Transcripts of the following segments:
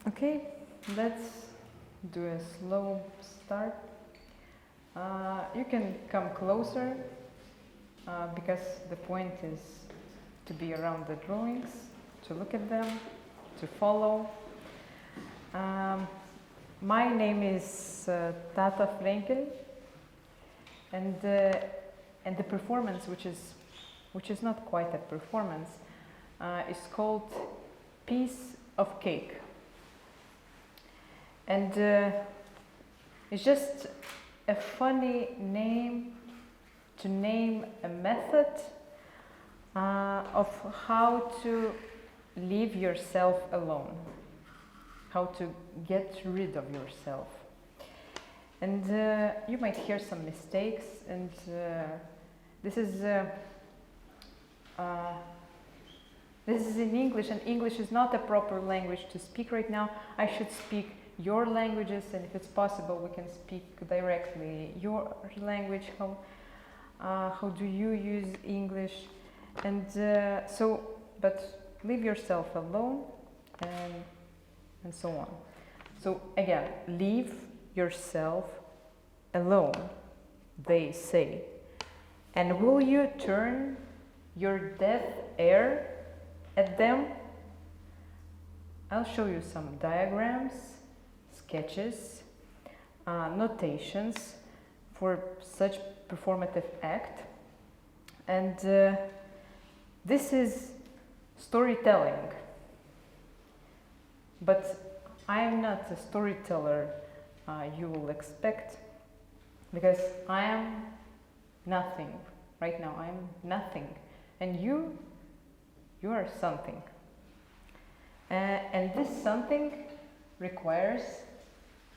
Okay, let's do a slow start. You can come closer because the point is to be around the drawings, to look at them, to follow. My name is Tata Frenkel, and the performance, which is not quite a performance, is called Piece of Cake. And it's just a funny name to name a method of how to leave yourself alone, how to get rid of yourself. And you might hear some mistakes, and this is in English, and English is not a proper language to speak right now. I should speak your languages, and if it's possible, we can speak directly your language. How do you use English? And but leave yourself alone, and so on. So again, leave yourself alone, they say. And will you turn your deaf ear at them? I'll show you some diagrams, sketches, notations for such performative act. And this is storytelling. But I am not a storyteller you will expect, because I am nothing. Right now I am nothing. And you are something. And this something requires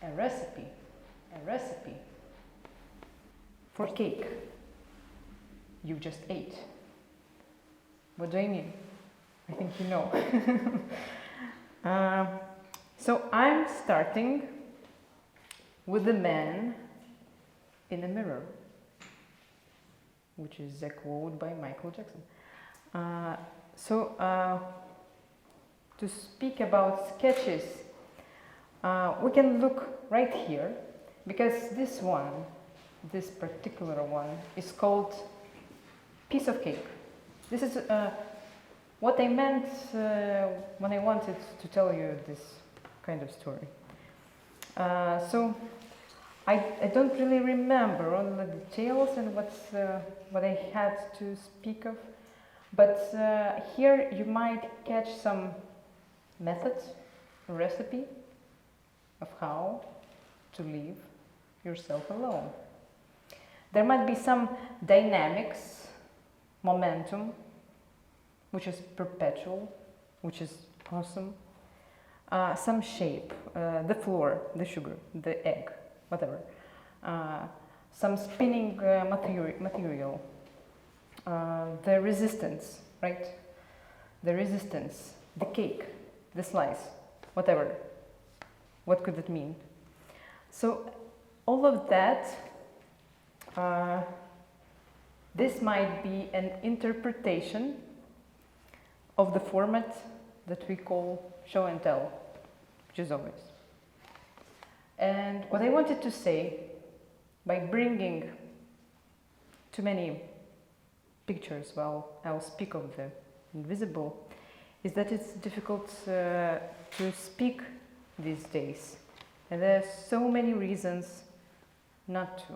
a recipe for cake you just ate. What do I mean? I think you know. So I'm starting with the man in a mirror, which is a quote by Michael Jackson. To speak about sketches, we can look right here, because this particular one is called Piece of Cake. This is what I meant when I wanted to tell you this kind of story. So I don't really remember all the details and what I had to speak of, but here you might catch some methods, a recipe of how to leave yourself alone. There might be some dynamics, momentum, which is perpetual, which is awesome. Some shape, the flour, the sugar, the egg, whatever. Some spinning material. The resistance, right? The resistance, the cake, the slice, whatever. What could it mean? So all of that, this might be an interpretation of the format that we call show and tell, which is obvious. And what I wanted to say, by bringing too many pictures while I'll speak of the invisible, is that it's difficult to speak these days. And there are so many reasons not to,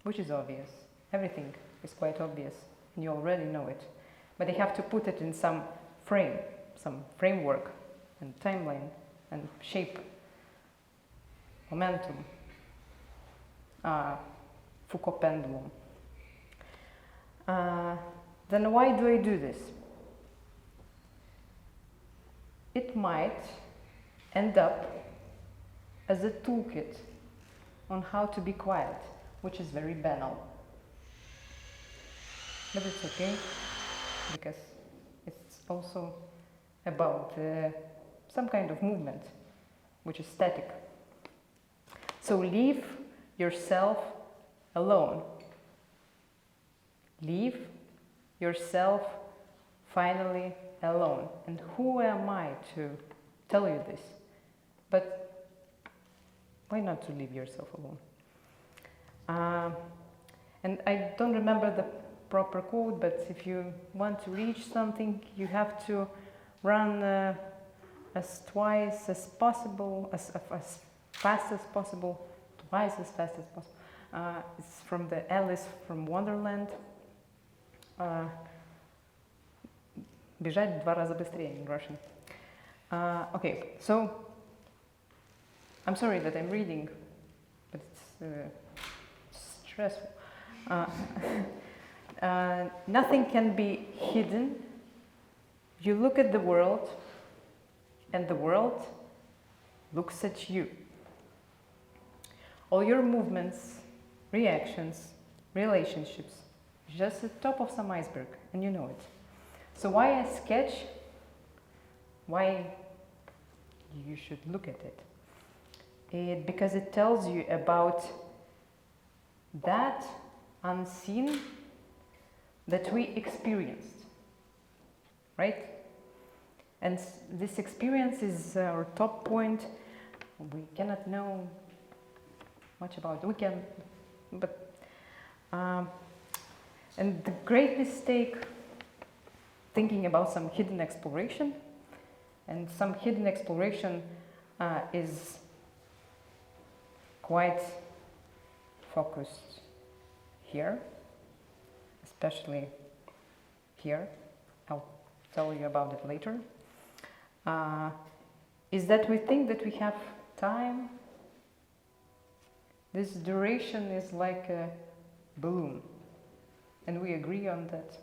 which is obvious. Everything is quite obvious, and you already know it. But they have to put it in some frame, some framework, and timeline, and shape, momentum, Foucault pendulum. Then why do I do this? It might end up as a toolkit on how to be quiet, which is very banal. But it's okay, because it's also about some kind of movement, which is static. So leave yourself alone. Leave yourself finally alone. And who am I to tell you this? but why not to leave yourself alone? And I don't remember the proper quote, but if you want to reach something, you have to run as fast as possible, twice as fast as possible. It's from the Alice from Wonderland. Бежать в 2 раза быстрее in Russian. Okay, so I'm sorry that I'm reading, but it's stressful. Nothing can be hidden. You look at the world, and the world looks at you. All your movements, reactions, relationships, just the top of some iceberg, and you know it. So why a sketch? Why you should look at it? Because it tells you about that unseen that we experienced, right? And this experience is our top point. We cannot know much about it. We can, but and the great mistake thinking about some hidden exploration, and some hidden exploration is quite focused here, especially here. I'll tell you about it later. Is that we think that we have time. This duration is like a balloon, and we agree on that.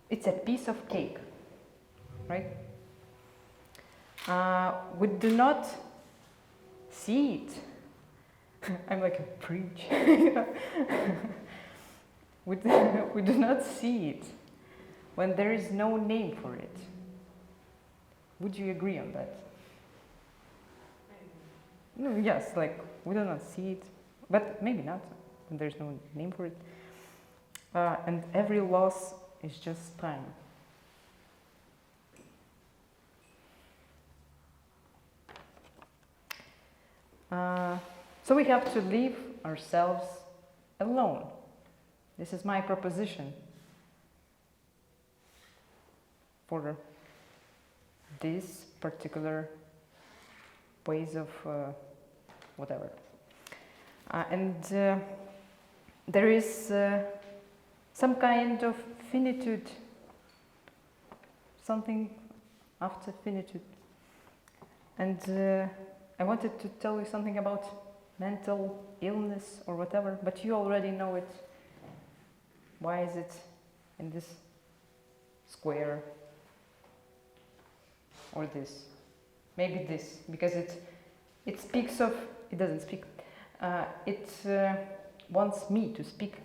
It's a piece of cake, right? We do not see it. I'm like a preach. we do not see it when there is no name for it. Would you agree on that? No, yes, like we do not see it, but maybe not when there's no name for it. And every loss is just time. So we have to leave ourselves alone. This is my proposition for these particular ways of whatever. And there is some kind of finitude, something after finitude. And I wanted to tell you something about mental illness or whatever, but you already know it. Why is it in this square or this? Maybe this, because it speaks of, it doesn't speak, it wants me to speak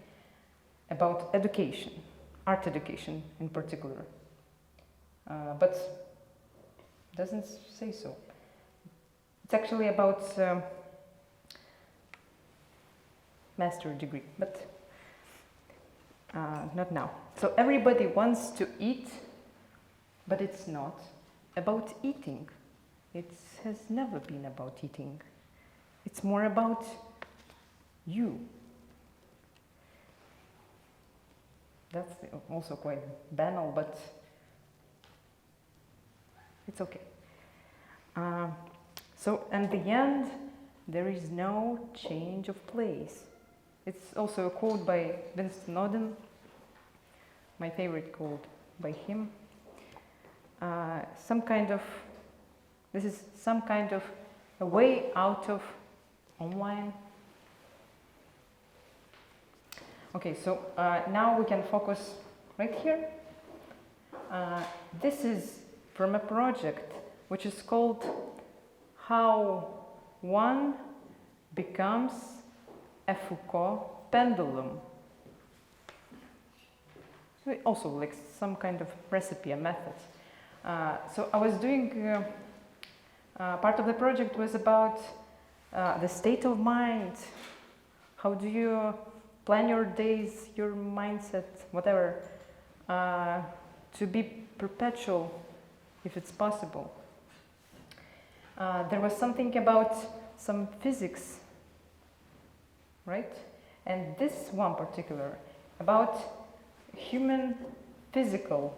about education, art education in particular, but doesn't say so. It's actually about master degree, but not now. So everybody wants to eat, but it's not about eating. It has never been about eating. It's more about you. That's also quite banal, but it's okay. So in the end, there is no change of place. It's also a quote by Winston Oden, my favorite quote by him. This is some kind of a way out of online. Okay, so now we can focus right here. This is from a project which is called How One Becomes a Foucault Pendulum. Also like some kind of recipe, a method. So I was doing, part of the project was about the state of mind. How do you plan your days, your mindset, whatever, to be perpetual if it's possible. there was something about some physics, right? And this one particular, about human physical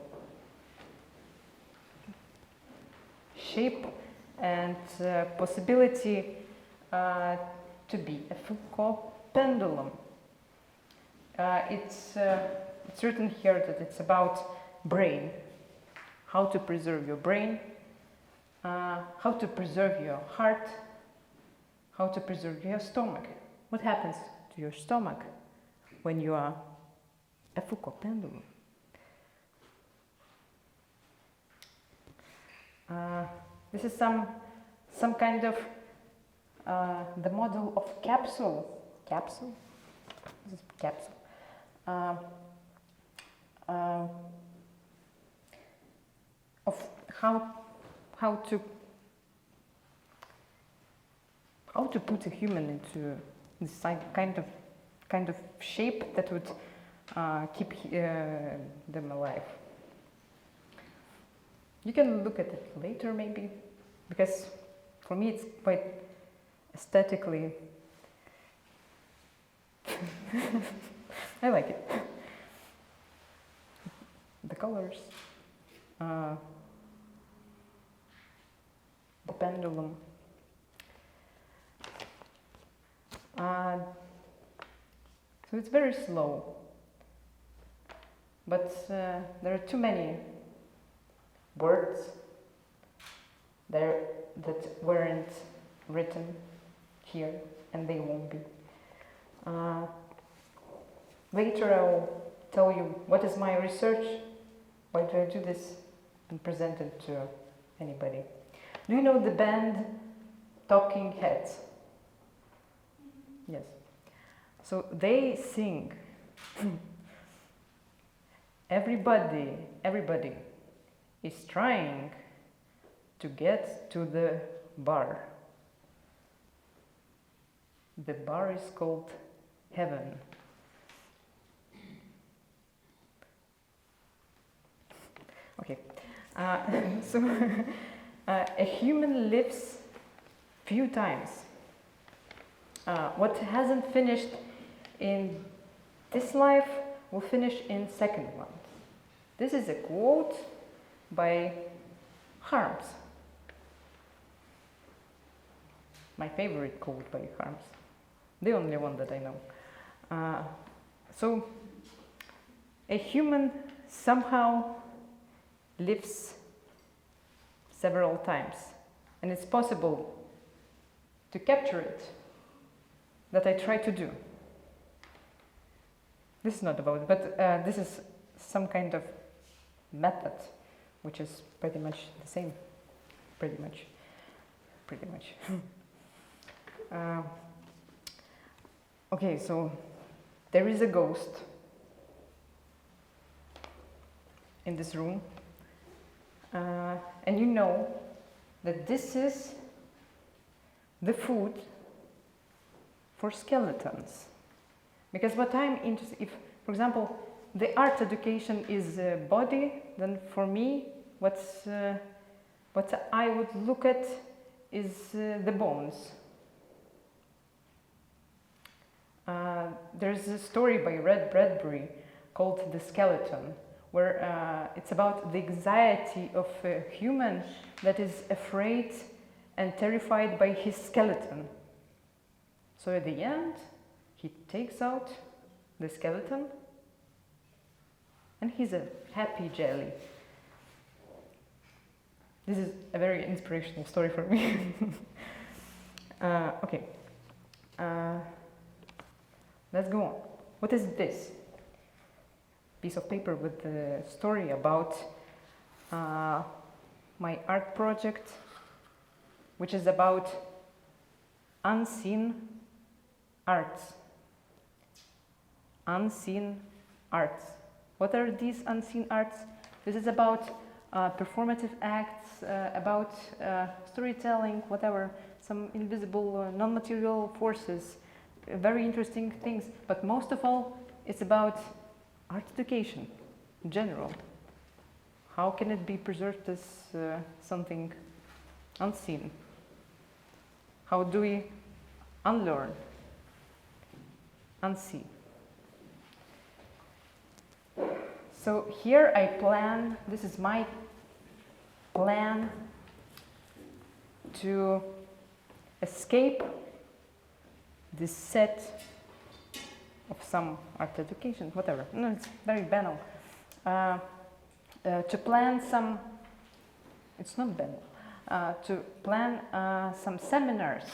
shape and possibility to be a Foucault pendulum. It's written here that it's about brain, how to preserve your brain, how to preserve your heart, how to preserve your stomach. What happens to your stomach when you are a Foucault pendulum? This is some kind of the model of capsule. Capsule? This is capsule. Of how to put a human into this kind of shape that would keep them alive. You can look at it later, maybe, because for me it's quite aesthetically. I like it. The colors, the pendulum. So it's very slow, but there are too many words there that weren't written here, and they won't be. Later I will tell you what is my research, why do I do this, and present it to anybody. Do you know the band Talking Heads? Yes. So they sing. Everybody is trying to get to the bar. The bar is called heaven. Okay, so a human lives few times. What hasn't finished in this life will finish in second one. This is a quote by Harms. My favorite quote by Harms. The only one that I know. So, a human somehow lives several times, and it's possible to capture it, that I try to do. This is not about it, but this is some kind of method, which is pretty much the same. Pretty much. Okay, so there is a ghost in this room, and you know that this is the food for skeletons. Because what I'm interested, if, for example, the art education is body, then for me, what I would look at is the bones. There's a story by Red Bradbury called The Skeleton, where it's about the anxiety of a human that is afraid and terrified by his skeleton. So at the end, he takes out the skeleton and he's a happy jelly. This is a very inspirational story for me. Okay. Let's go on. What is this? Piece of paper with the story about my art project, which is about unseen arts. Unseen arts. What are these unseen arts? This is about performative acts, about storytelling, whatever, some invisible, non-material forces, very interesting things. But most of all, it's about art education in general. How can it be preserved as something unseen? How do we unlearn, unsee? So here I plan, this is my plan to escape this set of some art education, whatever. No, it's very banal. To plan some, it's not banal, to plan some seminars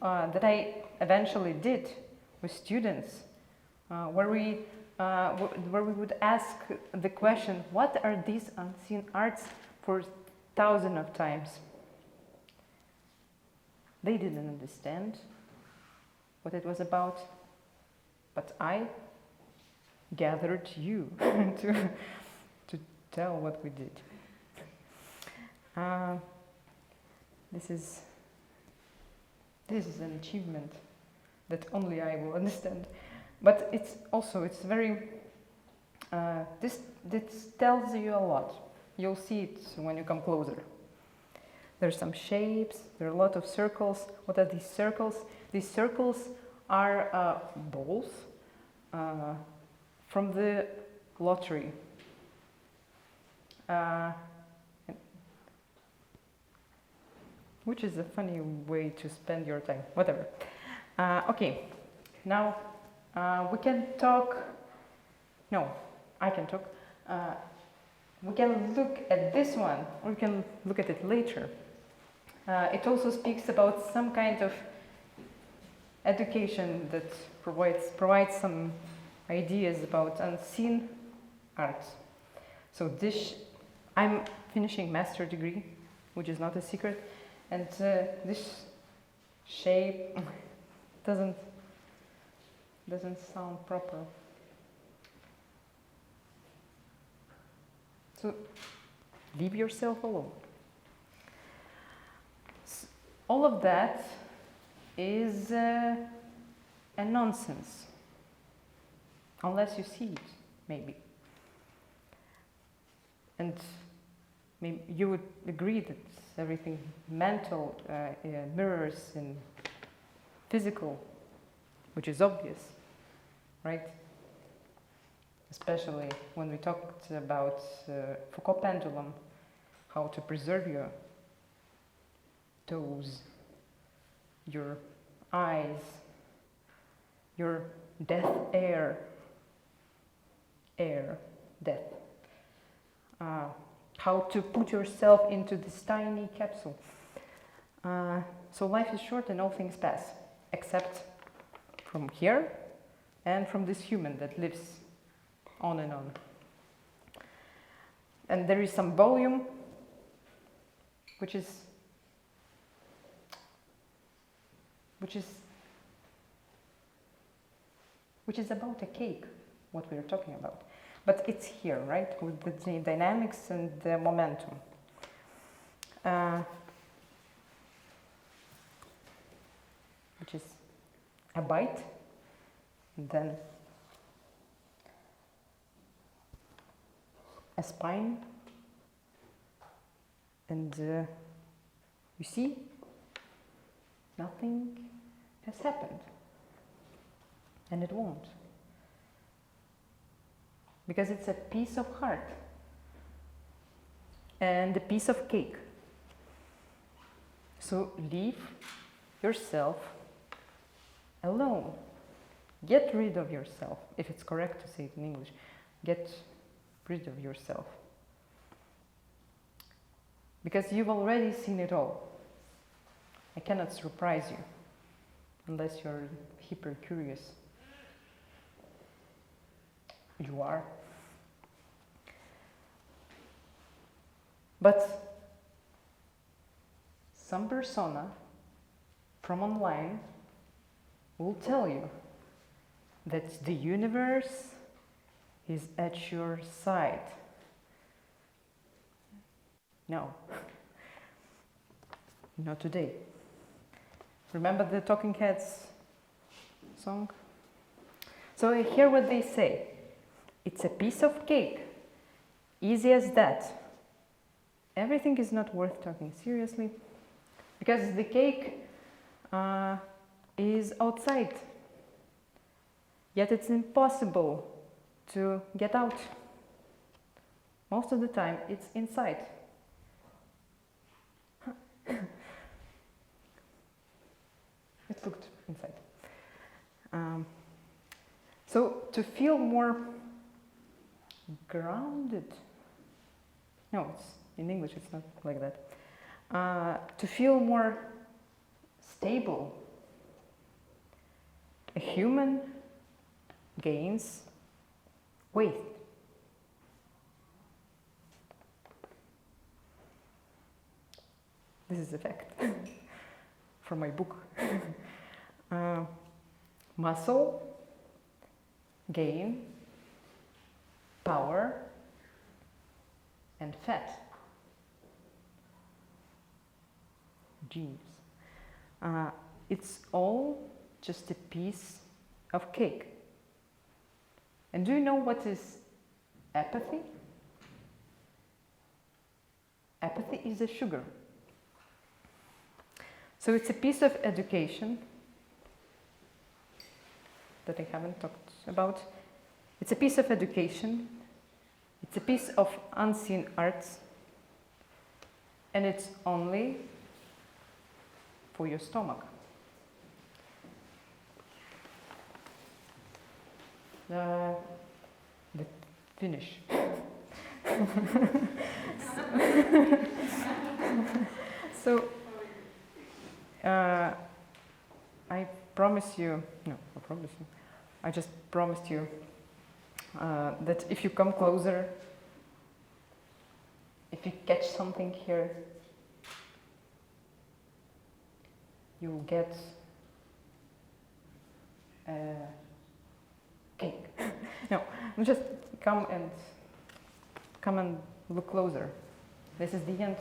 that I eventually did with students, where we would ask the question, what are these unseen arts for thousands of times? They didn't understand what it was about, but I gathered you to tell what we did. This is an achievement that only I will understand. But it's very, this tells you a lot. You'll see it when you come closer. There's some shapes, there are a lot of circles. What are these circles? These circles are balls from the lottery. Which is a funny way to spend your time, whatever. Okay, now we can talk, no, I can talk. We can look at this one, or we can look at it later. It also speaks about some kind of education that provides some ideas about unseen arts. So this, I'm finishing master degree, which is not a secret, and this shape doesn't sound proper. So leave yourself alone. All of that is a nonsense, unless you see it, maybe. And maybe you would agree that everything mental mirrors in physical, which is obvious, right? Especially when we talked about Foucault pendulum, how to preserve your toes, your eyes, your death death. How to put yourself into this tiny capsule. So life is short and all things pass, except from here and from this human that lives on and on. And there is some volume, which is about a cake, what we're talking about. But it's here, right, with the dynamics and the momentum. Which is a bite, and then a spine, and you see, nothing has happened, and it won't. Because it's a piece of heart and a piece of cake. So leave yourself alone. Get rid of yourself, if it's correct to say it in English. Get rid of yourself. Because you've already seen it all. I cannot surprise you, unless you're hyper curious. You are. But some persona from online will tell you that the universe is at your side. No. Not today. Remember the Talking Heads song? So I hear what they say. It's a piece of cake. Easy as that. Everything is not worth taking seriously. because the cake is outside, yet it's impossible to get out. Most of the time it's inside. It looked inside. So to feel more grounded, no, it's in English it's not like that. To feel more stable, a human gains weight. This is a fact from my book. Muscle gain power and fat. Genius. It's all just a piece of cake. And do you know what is apathy? Apathy is a sugar. So it's a piece of education that I haven't talked about. It's a piece of education. It's a piece of unseen arts. And it's only for your stomach. The finish. So, I promise you, no, I promise you, I just promised you that if you come closer, if you catch something here, you'll get cake. No, just come and look closer. This is the end.